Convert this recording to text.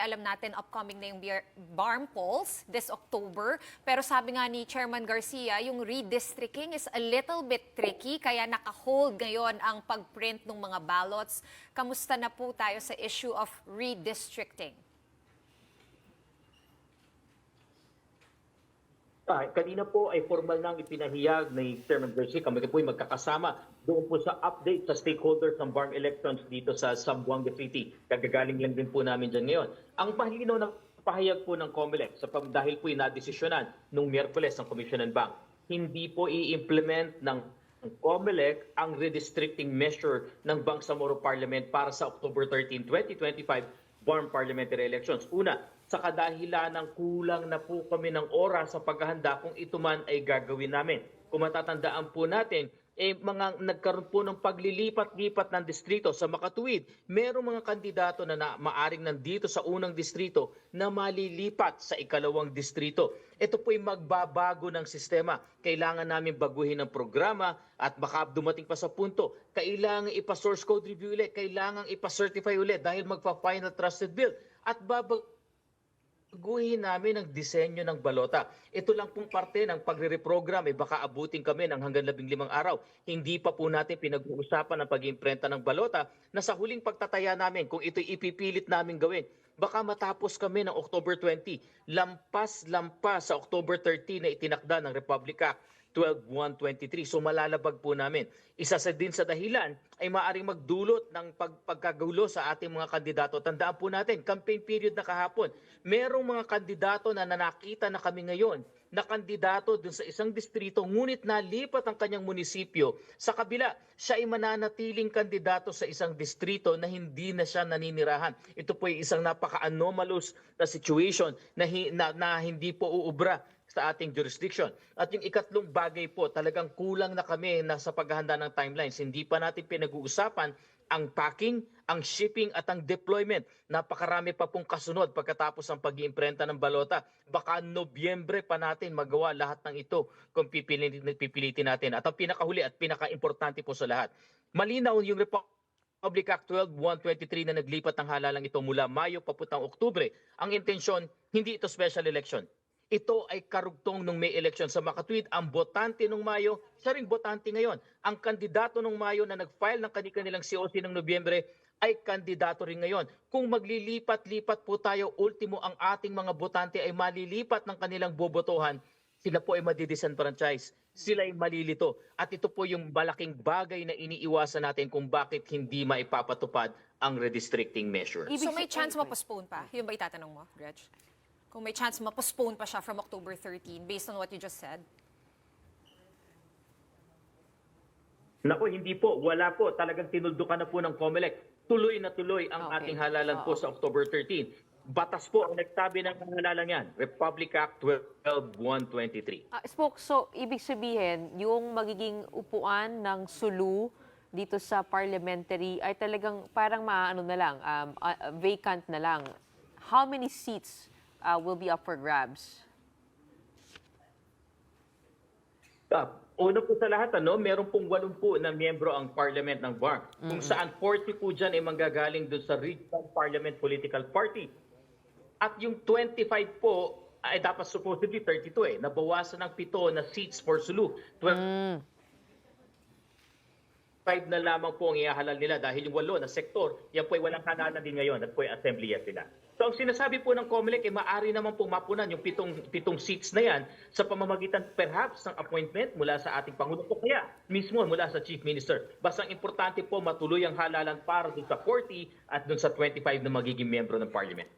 alam natin upcoming na yung BARM polls this October. Pero sabi nga ni Chairman Garcia, yung redistricting is a little bit tricky, kaya naka-hold ngayon ang pag-print ng mga ballots. Kamusta na po tayo sa issue of redistricting? Kanina po ay formal nang ipinahayag ni Chairman Garcia. Kami po ay magkakasama doon po sa update sa stakeholders ng BARM elections dito sa Zamboanga City. Kagagaling lang din po namin dyan ngayon. Ang malinaw ng pahayag po ng COMELEC dahil po inadesisyonan nung Miyerkules ng Commission and Bank, hindi po i-implement ng COMELEC ang redistricting measure ng Bangsamoro Parliament para sa October 13, 2025 BARM parliamentary elections. Una, sa kadahilan ng kulang na po kami ng oras sa paghahanda kung ito man ay gagawin namin. Kung matatandaan po natin, nagkaroon po ng paglilipat-lipat ng distrito sa makatuwid. Merong mga kandidato na maaring nandito sa unang distrito na malilipat sa ikalawang distrito. Ito po'y magbabago ng sistema. Kailangan namin baguhin ang programa at baka dumating pa sa punto, kailangan ipa-source code review ulit, kailangan ipa-certify ulit dahil magpa-final trusted bill at baguhin namin ang disenyo ng balota. Ito lang pong parte ng pagre-reprogram. Baka abutin kami ng hanggang 15 araw. Hindi pa po natin pinag-uusapan ang pag-imprenta ng balota na sa huling pagtataya namin, kung ito'y ipipilit namin gawin, baka matapos kami ng October 20. Lampas sa October 30 na itinakda ng Republic Act 12-123. So malalabag po namin. Isa din sa dahilan ay maaaring magdulot ng pagkagulo sa ating mga kandidato. Tandaan po natin, campaign period na kahapon, merong mga kandidato na nakita na kami ngayon na kandidato dun sa isang distrito ngunit nalipat ang kanyang munisipyo. Sa kabila, siya ay mananatiling kandidato sa isang distrito na hindi na siya naninirahan. Ito po ay isang napaka-anomalous na situation na hindi po uubra sa ating jurisdiction. At yung ikatlong bagay po, talagang kulang na kami sa paghahanda ng timelines. Hindi pa natin pinag-uusapan ang packing, ang shipping at ang deployment. Napakarami pa pong kasunod pagkatapos ng pag-iimprenta ng balota. Baka Nobyembre pa natin magawa lahat ng ito kung pipilitin natin. At ang pinakahuli at pinaka-importante po sa lahat, malinaw yung Republic Act 12-123 na naglipat ng halalang ito mula Mayo papuntang Oktubre. Ang intensyon, hindi ito special election. Ito ay karugtong nung may election sa makatuwid. Ang botante nung Mayo, siya ring botante ngayon. Ang kandidato nung Mayo na nag-file ng kanilang COC ng Nobyembre ay kandidato rin ngayon. Kung maglilipat-lipat po tayo, ultimo ang ating mga botante ay malilipat ng kanilang bobotohan, sila po ay madidisenfranchise. Sila ay malilito. At ito po yung malaking bagay na iniiwasan natin kung bakit hindi maipapatupad ang redistricting measure. So may chance ma-postpone pa? Yun ba itatanong mo, Gretch? Kung may chance ma-postpone pa siya from October 13 based on what you just said? Naku, hindi po. Wala po. Talagang tinuldukan na po ng COMELEC. Tuloy na tuloy ang ating halalan po sa October 13. Batas po ang nagsabi ng halalan yan. Republic Act 12-123. Spoke, so ibig sabihin, yung magiging upuan ng SULU dito sa parliamentary ay talagang parang vacant na lang. How many seats will be up for grabs? Una po sa lahat, meron pong 80 na miyembro ang parliament ng BARM. Kung saan 40 po dyan ay manggagaling doon sa Regional Parliament Political Party. At yung 25 po ay dapat supposedly 32 Nabawasan ng 7 na seats for SULU. 5 na lamang po ang ihahalal nila dahil yung 8 na sektor, yan po ay walang halalan din ngayon at po ay assembly yan sila. So ang sinasabi po ng COMELEC ay maaari naman pong mapunan yung 7 seats na yan sa pamamagitan perhaps ng appointment mula sa ating Pangulo o kaya mismo mula sa Chief Minister. Basta ang importante po matuloy ang halalan para dun sa 40 at dun sa 25 na magiging miyembro ng Parliament.